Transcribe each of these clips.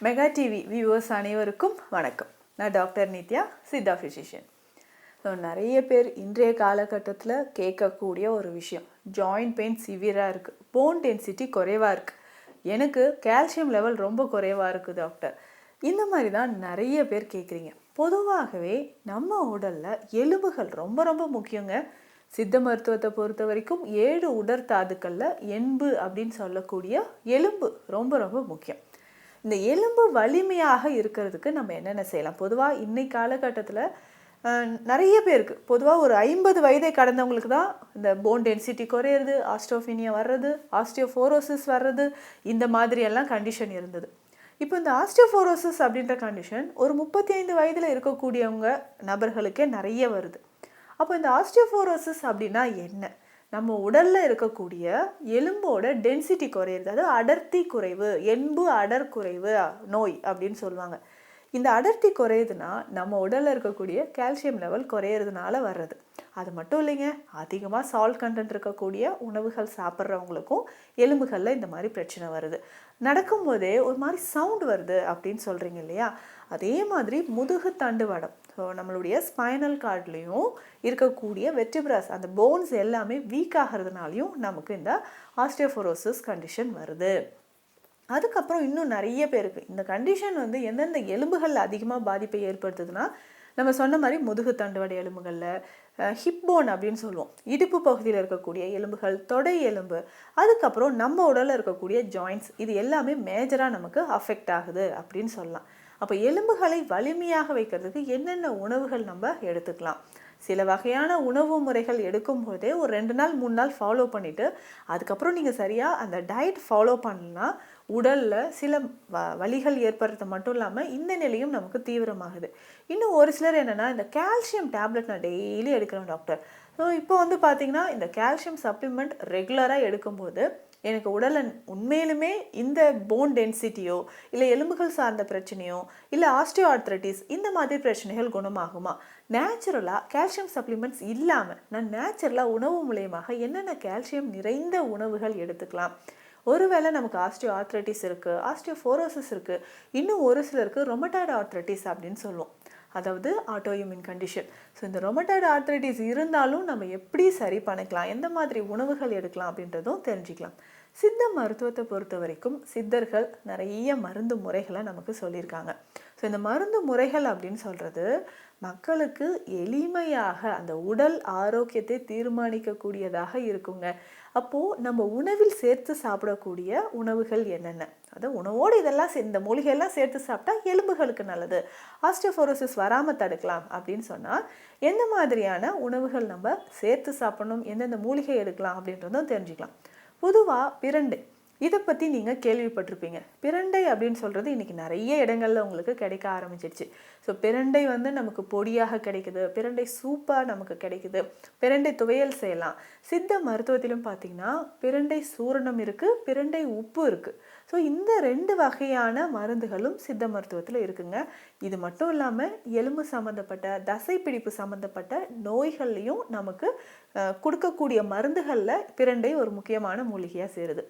Mega TV viewers அனைவருக்கும் வணக்கம். நான் doctor Nithya, Siddha physician. So நிறைய பேர் இன்றைய காலகட்டத்தில் கேட்கக்கூடிய ஒரு விஷயம், ஜாயிண்ட் பெயின் சிவியராக இருக்குது, போன் டென்சிட்டி குறைவாக இருக்குது, எனக்கு கால்சியம் லெவல் ரொம்ப குறைவாக இருக்குது டாக்டர். இந்த மாதிரி தான் நிறைய பேர் கேட்குறீங்க. பொதுவாகவே நம்ம உடலில் எலும்புகள் ரொம்ப ரொம்ப முக்கியங்க. சித்த மருத்துவத்தை பொறுத்த வரைக்கும் 7 உடற்தாதுக்களில் எண்பு அப்படின்னு சொல்லக்கூடிய எலும்பு ரொம்ப ரொம்ப முக்கியம். இந்த எலும்பு வலிமையாக இருக்கிறதுக்கு நம்ம என்னென்ன செய்யலாம்? பொதுவாக இன்னைக்கு காலகட்டத்தில் நிறைய பேருக்கு, பொதுவாக ஒரு 50 வயதை கடந்தவங்களுக்கு தான் இந்த போன் டென்சிட்டி குறையிறது, ஆஸ்ட்ரோஃபினியா வர்றது, ஆஸ்டியோஃபோரோசிஸ் வர்றது, இந்த மாதிரியெல்லாம் கண்டிஷன் இருந்தது. இப்போ இந்த ஆஸ்டியோஃபோரோசிஸ் அப்படின்ற கண்டிஷன் ஒரு 35 வயதில் இருக்கக்கூடியவங்க நபர்களுக்கே நிறைய வருது. அப்போ இந்த ஆஸ்டியோஃபோரோசிஸ் அப்படின்னா என்ன? நம்ம உடலில் இருக்கக்கூடிய எலும்போட டென்சிட்டி குறையிறது, அது அடர்த்தி குறைவு, எண்பு அடர் குறைவு நோய் அப்படின்னு சொல்லுவாங்க. இந்த அடர்த்தி குறையுதுன்னா நம்ம உடலில் இருக்கக்கூடிய கால்சியம் லெவல் குறையிறதுனால வர்றது. அது மட்டும் இல்லைங்க, அதிகமாக சால்ட் கண்டென்ட் இருக்கக்கூடிய உணவுகள் சாப்பிட்றவங்களுக்கும் எலும்புகளில் இந்த மாதிரி பிரச்சனை வருது. நடக்கும்போதே ஒரு மாதிரி சவுண்ட் வருது அப்படின்னு சொல்கிறீங்க இல்லையா? அதே மாதிரி முதுகு தண்டுவடம், ஸோ நம்மளுடைய ஸ்பைனல் கார்ட்லேயும் இருக்கக்கூடிய வெர்டிபிராஸ், அந்த போன்ஸ் எல்லாமே வீக் ஆகிறதுனாலையும் நமக்கு இந்த ஆஸ்டியோஃபோரோசிஸ் கண்டிஷன் வருது. அதுக்கப்புறம் இன்னும் நிறைய பேருக்கு இந்த கண்டிஷன் எந்தெந்த எலும்புகளில் அதிகமாக பாதிப்பை ஏற்படுத்துதுன்னா, நம்ம சொன்ன மாதிரி முதுகு தண்டுவடை எலும்புகளில், ஹிப் போன் அப்படின்னு சொல்லுவோம், இடுப்பு பகுதியில் இருக்கக்கூடிய எலும்புகள், தொடை எலும்பு, அதுக்கப்புறம் நம்ம உடலில் இருக்கக்கூடிய ஜாயின்ட்ஸ், இது எல்லாமே மேஜராக நமக்கு அஃபெக்ட் ஆகுது அப்படின்னு சொல்லலாம். அப்போ எலும்புகளை வலிமையாக வைக்கிறதுக்கு என்னென்ன உணவுகள் நம்ம எடுத்துக்கலாம்? சில வகையான உணவு முறைகள் எடுக்கும்போதே ஒரு 2 நாள் 3 நாள் ஃபாலோ பண்ணிவிட்டு அதுக்கப்புறம் நீங்கள் சரியாக அந்த டயட் ஃபாலோ பண்ணலன்னா உடலில் சில வலிகள் ஏற்படுறது மட்டும் இல்லாமல் இந்த நிலையும் நமக்கு தீவிரமாகுது. இன்னும் ஒரு சிலர் என்னென்னா, இந்த கால்சியம் டேப்லெட் நான் டெய்லி எடுக்கிறேன் டாக்டர். ஸோ இப்போ பார்த்தீங்கன்னா இந்த கால்சியம் சப்ளிமெண்ட் ரெகுலராக எடுக்கும்போது எனக்கு உடலில் உண்மையிலுமே இந்த போன் டென்சிட்டியோ இல்லை எலும்புகள் சார்ந்த பிரச்சனையோ இல்லை ஆஸ்டியோ ஆர்த்ரைட்டிஸ் இந்த மாதிரி பிரச்சனைகள் குணமாகுமா? நேச்சுரலாக கால்சியம் சப்ளிமெண்ட்ஸ் இல்லாமல் நான் நேச்சுரலாக உணவு மூலயமாக என்னென்ன கால்சியம் நிறைந்த உணவுகள் எடுத்துக்கலாம்? ஒருவேளை நமக்கு ஆஸ்டியோ ஆர்த்ரைட்டிஸ் இருக்குது, ஆஸ்டியோஃபோரோசிஸ் இருக்குது, இன்னும் ஒரு சிலருக்கு ரொமட்டாய்டு ஆர்த்ரைட்டிஸ் அப்படின்னு சொல்லுவோம், அதாவது ஆட்டோஇம்யூன் கண்டிஷன். ஸோ இந்த ரொமட்டாய்டு ஆர்த்ரைட்டிஸ் இருந்தாலும் நம்ம எப்படி சரி பண்ணிக்கலாம், எந்த மாதிரி உணவுகள் எடுக்கலாம் அப்படின்றதும் தெரிஞ்சுக்கலாம். சித்த மருத்துவத்தை பொறுத்த வரைக்கும் சித்தர்கள் நிறைய மருந்து முறைகளை நமக்கு சொல்லியிருக்காங்க. ஸோ இந்த மருந்து முறைகள் அப்படின்னு சொல்கிறது மக்களுக்கு எளிமையாக அந்த உடல் ஆரோக்கியத்தை தீர்மானிக்கக்கூடியதாக இருக்குங்க. அப்போது நம்ம உணவில் சேர்த்து சாப்பிடக்கூடிய உணவுகள் என்னென்ன, அதாவது உணவோடு இதெல்லாம் இந்த மூலிகையெல்லாம் சேர்த்து சாப்பிட்டா எலும்புகளுக்கு நல்லது, ஆஸ்டியோஃபோரோசிஸ் வராமல் தடுக்கலாம் அப்படின்னு சொன்னால் எந்த மாதிரியான உணவுகள் நம்ம சேர்த்து சாப்பிடணும், எந்தெந்த மூலிகை எடுக்கலாம் அப்படின்றதும் தெரிஞ்சுக்கலாம். பொதுவாக பிரண்டை, இதை பற்றி நீங்கள் கேள்விப்பட்டிருப்பீங்க. பிரண்டை அப்படின்னு சொல்கிறது இன்றைக்கி நிறைய இடங்களில் உங்களுக்கு கிடைக்க ஆரம்பிச்சிடுச்சு. ஸோ பிரண்டை நமக்கு பொடியாக கிடைக்குது, பிரண்டை சூப்பாக நமக்கு கிடைக்குது, பிரண்டை துவையல் செய்யலாம். சித்த மருத்துவத்திலும் பார்த்திங்கன்னா பிரண்டை சூரணம் இருக்குது, பிரண்டை உப்பு இருக்குது. ஸோ இந்த 2 வகையான மருந்துகளும் சித்த மருத்துவத்தில் இருக்குங்க. இது மட்டும் இல்லாமல் எலும்பு சம்மந்தப்பட்ட, தசைப்பிடிப்பு சம்மந்தப்பட்ட நோய்கள்லையும் நமக்கு கொடுக்கக்கூடிய மருந்துகளில் பிரண்டை ஒரு முக்கியமான மூலிகையாக சேருது.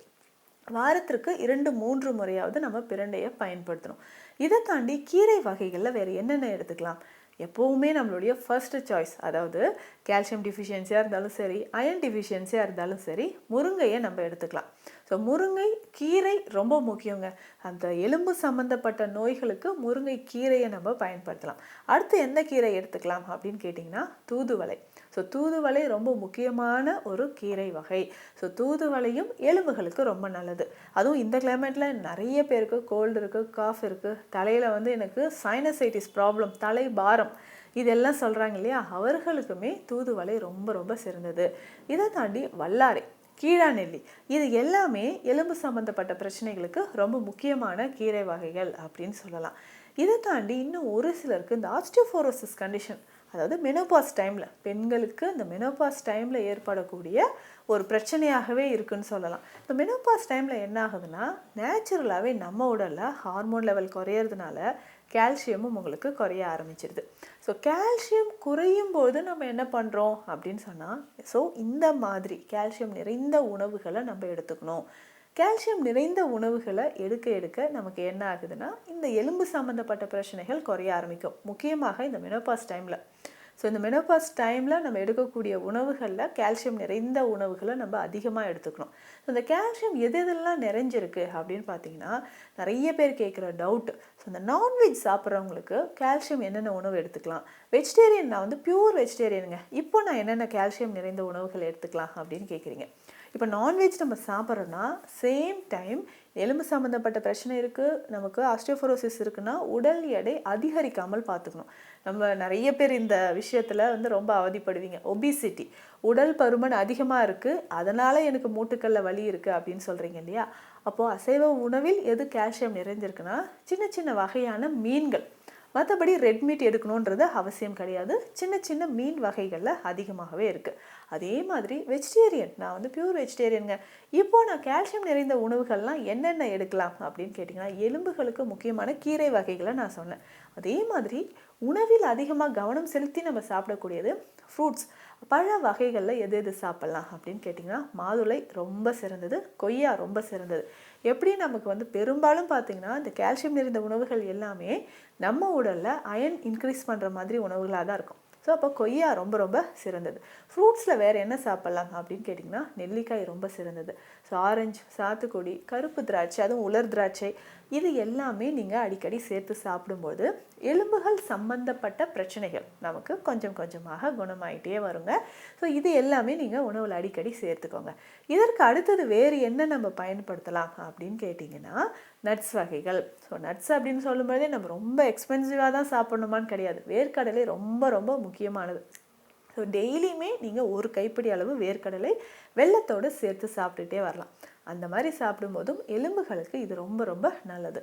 வாரத்திற்கு 2-3 முறையாவது நம்ம பிரண்டையை பயன்படுத்தணும். இதை தாண்டி கீரை வகைகளில் வேறு என்னென்ன எடுத்துக்கலாம்? எப்போவுமே நம்மளுடைய ஃபர்ஸ்ட் சாய்ஸ், அதாவது கால்சியம் டிஃபிஷியன்சியாக இருந்தாலும் சரி, அயன் டிஃபிஷியன்சியாக இருந்தாலும் சரி, முருங்கையை நம்ம எடுத்துக்கலாம். ஸோ முருங்கை கீரை ரொம்ப முக்கியங்க. அந்த எலும்பு சம்மந்தப்பட்ட நோய்களுக்கு முருங்கை கீரையை நம்ம பயன்படுத்தலாம். அடுத்து எந்த கீரை எடுத்துக்கலாம் அப்படின்னு கேட்டிங்கன்னா தூதுவளை. ஸோ தூதுவளை ரொம்ப முக்கியமான ஒரு கீரை வகை. ஸோ தூதுவளையும் எலும்புகளுக்கு ரொம்ப நல்லது. அதுவும் இந்த கிளைமேட்டில் நிறைய பேருக்கு கோல்டு இருக்குது, காஃப் இருக்குது, தலையில் எனக்கு சைனசைட்டிஸ் ப்ராப்ளம், தலை பாரம், இதெல்லாம் சொல்கிறாங்க இல்லையா, அவர்களுக்குமே தூதுவளை ரொம்ப ரொம்ப சிறந்தது. இதை தாண்டி வல்லாரை, கீழாநெல்லி, இது எல்லாமே எலும்பு சம்மந்தப்பட்ட பிரச்சனைகளுக்கு ரொம்ப முக்கியமான கீரை வகைகள் அப்படின்னு சொல்லலாம். இதை தாண்டி இன்னும் ஒரு சிலருக்கு இந்த ஆஸ்டியோஃபோரோசிஸ் கண்டிஷன், அதாவது மெனோபாஸ் டைமில், பெண்களுக்கு இந்த மெனோபாஸ் டைமில் ஏற்படக்கூடிய ஒரு பிரச்சனையாகவே இருக்குன்னு சொல்லலாம். இந்த மெனோபாஸ் டைமில் என்ன ஆகுதுன்னா, நேச்சுரலாகவே நம்ம உடலில் ஹார்மோன் லெவல் குறையிறதுனால கால்சியமும் உங்களுக்கு குறைய ஆரம்பிச்சிடுது. ஸோ கால்சியம் குறையும் போது நம்ம என்ன பண்ணுறோம் அப்படின்னு சொன்னால், ஸோ இந்த மாதிரி கால்சியம் நிறைந்த உணவுகளை நம்ம எடுத்துக்கணும். கால்சியம் நிறைந்த உணவுகளை எடுக்க எடுக்க நமக்கு என்ன ஆகுதுன்னா இந்த எலும்பு சம்மந்தப்பட்ட பிரச்சனைகள் குறைய ஆரம்பிக்கும், முக்கியமாக இந்த மெனோபாஸ் டைமில். ஸோ இந்த மெனோபாஸ் டைமில் நம்ம எடுக்கக்கூடிய உணவுகளில் கால்சியம் நிறைந்த உணவுகளை நம்ம அதிகமாக எடுத்துக்கணும். ஸோ இந்த கால்சியம் எதெல்லாம் நிறைஞ்சிருக்கு அப்படின்னு பார்த்தீங்கன்னா, நிறைய பேர் கேட்குற டவுட். ஸோ இந்த நான்வெஜ் சாப்பிட்றவங்களுக்கு கால்சியம் என்னென்ன உணவு எடுத்துக்கலாம், வெஜிடேரியன் நான் வந்து பியூர் வெஜிடேரியனுங்க, இப்போ நான் என்னென்ன கால்சியம் நிறைந்த உணவுகள் எடுத்துக்கலாம் அப்படின்னு கேட்குறீங்க. இப்போ நான்வெஜ் நம்ம சாப்பிட்றோன்னா சேம் டைம் எலும்பு சம்மந்தப்பட்ட பிரச்சனை இருக்குது, நமக்கு ஆஸ்டியோபோரோசிஸ் இருக்குன்னா உடல் எடை அதிகரிக்காமல் பார்த்துக்கணும். நம்ம நிறைய பேர் இந்த விஷயத்தில் வந்து ரொம்ப அவதிப்படுவீங்க. ஒபிசிட்டி, உடல் பருமன் அதிகமாக இருக்குது, அதனால் எனக்கு மூட்டுக்கல்ல வலி இருக்குது அப்படின்னு சொல்கிறீங்க இல்லையா? அப்போது அசைவ உணவில் எது கால்சியம் நிறைஞ்சிருக்குன்னா சின்ன சின்ன வகையான மீன்கள். மற்றபடி ரெட் மீட் எடுக்கணுன்றது அவசியம் கிடையாது. சின்ன சின்ன மீன் வகைகளில் அதிகமாகவே இருக்குது. அதே மாதிரி வெஜிடேரியன், நான் வந்து பியூர் வெஜிடேரியனுங்க, இப்போது நான் கால்சியம் நிறைந்த உணவுகள்லாம் என்னென்ன எடுக்கலாம் அப்படின்னு கேட்டிங்கன்னா, எலும்புகளுக்கு முக்கியமான கீரை வகைகளை நான் சொன்னேன். அதே மாதிரி உணவில் அதிகமாக கவனம் செலுத்தி நம்ம சாப்பிடக்கூடியது ஃப்ரூட்ஸ், பழ வகைகளில் எது எது சாப்பிட்லாம் அப்படின்னு கேட்டிங்கன்னா, மாதுளை ரொம்ப சிறந்தது, கொய்யா ரொம்ப சிறந்தது. எப்படி நமக்கு வந்து பெரும்பாலும் பார்த்திங்கன்னா இந்த கால்சியம் நிறைந்த உணவுகள் எல்லாமே நம்ம உடலில் அயன் இன்க்ரீஸ் பண்ணுற மாதிரி உணவுகளாக தான் இருக்கும். ஸோ அப்போ கொய்யா ரொம்ப ரொம்ப சிறந்தது. ஃப்ரூட்ஸில் வேறு என்ன சாப்பிட்லாம் அப்படின்னு கேட்டிங்கன்னா, நெல்லிக்காய் ரொம்ப சிறந்தது. ஸோ ஆரஞ்சு, சாத்துக்குடி, கருப்பு திராட்சை, அதுவும் உலர் திராட்சை, இது எல்லாமே நீங்கள் அடிக்கடி சேர்த்து சாப்பிடும்போது எலும்புகள் சம்பந்தப்பட்ட பிரச்சனைகள் நமக்கு கொஞ்சம் கொஞ்சமாக குணமாயிட்டே வருங்க. ஸோ இது எல்லாமே நீங்கள் உணவில் அடிக்கடி சேர்த்துக்கோங்க. இதற்கு அடுத்தது வேறு என்ன நம்ம பயன்படுத்தலாம் அப்படின்னு கேட்டிங்கன்னா, நட்ஸ் வகைகள். ஸோ நட்ஸ் அப்படின்னு சொல்லும்போதே நம்ம ரொம்ப எக்ஸ்பென்சிவாக தான் சாப்பிட்ணுமான்னு கிடையாது. வேர்க்கடலை ரொம்ப ரொம்ப முக்கியமானது. ஸோ டெய்லியுமே நீங்கள் ஒரு கைப்பிடி அளவு வேர்க்கடலை வெல்லத்தோடு சேர்த்து சாப்பிட்டுட்டே வரலாம். அந்த மாதிரி சாப்பிடும்போதும் எலும்புகளுக்கு இது ரொம்ப ரொம்ப நல்லது.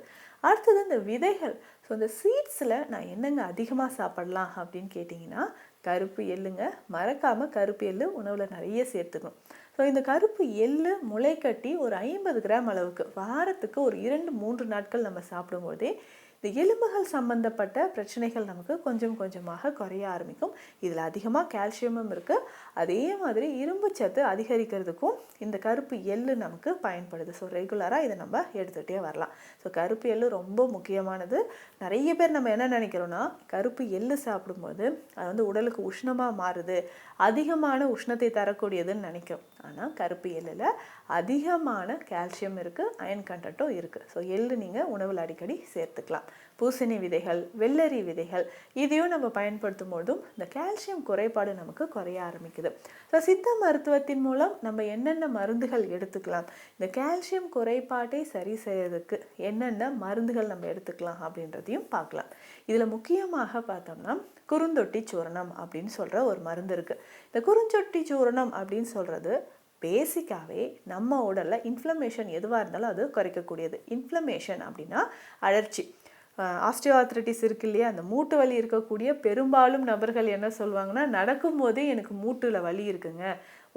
அடுத்தது இந்த விதைகள். ஸோ இந்த சீட்ஸில் நான் என்னங்க அதிகமாக சாப்பிடலாம் அப்படின்னு கேட்டிங்கன்னா, கருப்பு எள்ளுங்க. மறக்காமல் கருப்பு எள்ளு உணவில் நிறைய சேர்த்துக்கணும். ஸோ இந்த கருப்பு எள்ளு முளைக்கட்டி ஒரு 50 கிராம் அளவுக்கு வாரத்துக்கு ஒரு 2-3 நாட்கள் நம்ம சாப்பிடும்போதே இந்த எலும்புகள் சம்பந்தப்பட்ட பிரச்சனைகள் நமக்கு கொஞ்சம் கொஞ்சமாக குறைய ஆரம்பிக்கும். இதில் அதிகமாக கால்சியமும் இருக்குது. அதே மாதிரி இரும்பு சத்து அதிகரிக்கிறதுக்கும் இந்த கருப்பு எள்ளு நமக்கு பயன்படுது. ஸோ ரெகுலராக இதை நம்ம எடுத்துகிட்டே வரலாம். ஸோ கருப்பு எள்ளு ரொம்ப முக்கியமானது. நிறைய பேர் நம்ம என்ன நினைக்கிறோன்னா, கருப்பு எள்ளு சாப்பிடும்போது அது வந்து உடலுக்கு உஷ்ணமாக மாறுது, அதிகமான உஷ்ணத்தை தரக்கூடியதுன்னு நினைக்கிறோம். ஆனால் கருப்பு எள்ளில் அதிகமான கால்சியம் இருக்குது, அயன் கண்டென்ட்டும் இருக்குது. ஸோ எள்ளு நீங்கள் உணவில் அடிக்கடி சேர்த்துக்கலாம். பூசணி விதைகள், வெள்ளரி விதைகள், இதையும் நம்ம பயன்படுத்தும் போதும் இந்த கால்சியம் குறைபாடு நமக்கு குறைய ஆரம்பிக்குது. ஸோ சித்த மருத்துவத்தின் மூலம் நம்ம என்னென்ன மருந்துகள் எடுத்துக்கலாம், இந்த கால்சியம் குறைபாட்டை சரி செய்யறதுக்கு என்னென்ன மருந்துகள் நம்ம எடுத்துக்கலாம் அப்படின்றதையும் பார்க்கலாம். இதில் முக்கியமாக பார்த்தோம்னா குறுந்தொட்டி சூரணம் அப்படின்னு சொல்கிற ஒரு மருந்து இருக்குது. இந்த குறுந்தொட்டி சூரணம் அப்படின்னு சொல்கிறது பேசிக்காகவே நம்ம உடலில் இன்ஃப்ளமேஷன் எதுவாக இருந்தாலும் அது குறைக்கக்கூடியது. இன்ஃப்ளமேஷன் அப்படின்னா அழற்சி. ஆஸ்டியோஆர்த்ரைட்டிஸ் இருக்கு இல்லையா, அந்த மூட்டு வலி இருக்கக்கூடிய பெரும்பாலும் நபர்கள் என்ன சொல்லுவாங்கன்னா, நடக்கும்போதே எனக்கு மூட்டில் வலி இருக்குங்க,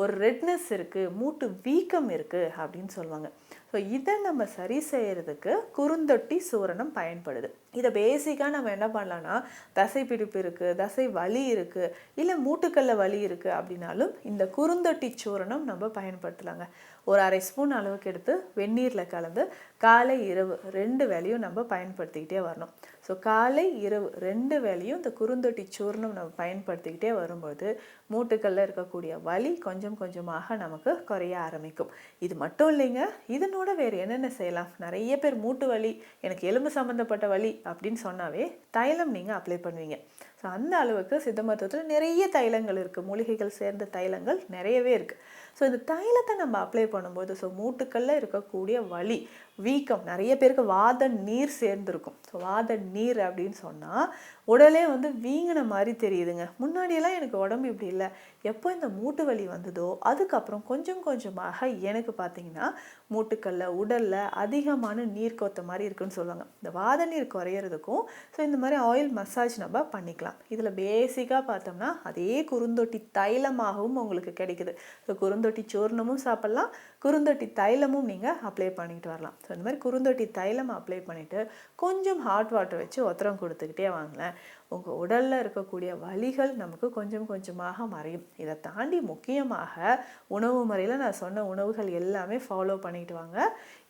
ஒரு ரெட்னஸ் இருக்குது, மூட்டு வீக்கம் இருக்குது அப்படின்னு சொல்லுவாங்க. ஸோ இதை நம்ம சரி செய்கிறதுக்கு குறுந்தொட்டி சூரணம் பயன்படுது. இதை பேசிக்காக நம்ம என்ன பண்ணலான்னா, தசை பிடிப்பு இருக்குது, தசை வலி இருக்குது, இல்லை மூட்டுக்கல்ல வலி இருக்குது அப்படின்னாலும் இந்த குறுந்தொட்டி சூரணம் நம்ம பயன்படுத்தலாங்க. ஒரு 1/2 ஸ்பூன் அளவுக்கு எடுத்து வெந்நீரில் கலந்து காலை இரவு 2 வேளையும் நம்ம பயன்படுத்திக்கிட்டே வரணும். ஸோ காலை இரவு 2 வேளையும் இந்த குறுந்தொட்டி சூர்ணம் நம்ம பயன்படுத்திக்கிட்டே வரும்போது மூட்டுக்களில் இருக்கக்கூடிய வலி கொஞ்சம் கொஞ்சமாக நமக்கு குறைய ஆரம்பிக்கும். இது மட்டும் இல்லைங்க, இதனோட வேறு என்னென்ன செய்யலாம். நிறைய பேர் மூட்டு வலி, எனக்கு எலும்பு சம்மந்தப்பட்ட வலி அப்படின்னு சொன்னாவே தைலம் நீங்கள் அப்ளை பண்ணுவீங்க. ஸோ அந்த அளவுக்கு சித்த மருத்துவத்தில் நிறைய தைலங்கள் இருக்குது, மூலிகைகள் சேர்ந்த தைலங்கள் நிறையவே இருக்குது. ஸோ இந்த தைலத்தை நம்ம அப்ளை பண்ணும்போது ஸோ மூட்டுக்களில் இருக்கக்கூடிய வலி, வீக்கம், நிறைய பேருக்கு வாத நீர் சேர்ந்துருக்கும். ஸோ வாத நீர் அப்படின்னு சொன்னால் உடலே வந்து வீங்கின மாதிரி தெரியுதுங்க. முன்னாடியெல்லாம் எனக்கு உடம்பு இப்படி இல்லை, எப்போ இந்த மூட்டு வலி வந்ததோ அதுக்கப்புறம் கொஞ்சம் கொஞ்சமாக எனக்கு பார்த்தீங்கன்னா மூட்டுக்களில் உடலில் அதிகமான நீர் கோத்த மாதிரி இருக்குன்னு சொல்லுவாங்க. இந்த வாத நீர் குறையிறதுக்கும் ஸோ இந்த மாதிரி ஆயில் மசாஜ் நம்ம பண்ணிக்கலாம். இதில் பேசிக்காக பார்த்தோம்னா அதே குறுந்தொட்டி தைலமாகவும் உங்களுக்கு கிடைக்குது. ஸோ குறுந்தொட்டி சூர்ணமும் சாப்பிட்லாம், குறுந்தொட்டி தைலமும் நீங்கள் அப்ளை பண்ணிட்டு வரலாம். ஸோ இந்த மாதிரி குறுந்தொட்டி தைலம் அப்ளை பண்ணிவிட்டு கொஞ்சம் ஹாட் வாட்டர் வச்சு ஒத்தரம் கொடுத்துக்கிட்டே வாங்களேன், உங்கள் உடலில் இருக்கக்கூடிய வலிகள் நமக்கு கொஞ்சம் கொஞ்சமாக மறையும். இதை தாண்டி முக்கியமாக உணவு முறையில் நான் சொன்ன உணவுகள் எல்லாமே ஃபாலோ பண்ணிட்டு வாங்க.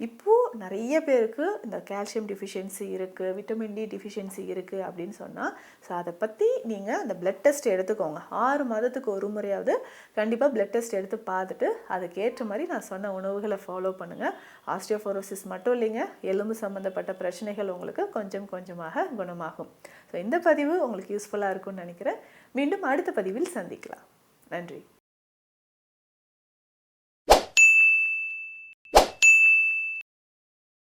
இப்போது நிறைய பேருக்கு இந்த கால்சியம் டிஃபிஷியன்சி இருக்குது, விட்டமின் டி டிஃபிஷியன்சி இருக்குது அப்படின்னு சொன்னால், ஸோ அதை பற்றி நீங்கள் அந்த பிளட் டெஸ்ட் எடுத்துக்கோங்க. 6 மாதத்துக்கு ஒரு முறையாவது கண்டிப்பாக பிளட் டெஸ்ட் எடுத்து பார்த்துட்டு அதுக்கேற்ற மாதிரி நான் சொன்ன உணவுகளை ஃபாலோ பண்ணுங்கள். ஆஸ்டியோபோரோசிஸ் மட்டும் இல்லைங்க, எலும்பு சம்மந்தப்பட்ட பிரச்சனைகள் உங்களுக்கு கொஞ்சம் கொஞ்சமாக குணமாகும். ஸோ இந்த பதிவு உங்களுக்கு யூஸ்ஃபுல்லாக இருக்கும்னு நினைக்கிறேன். மீண்டும் அடுத்த பதிவில் சந்திக்கலாம். நன்றி.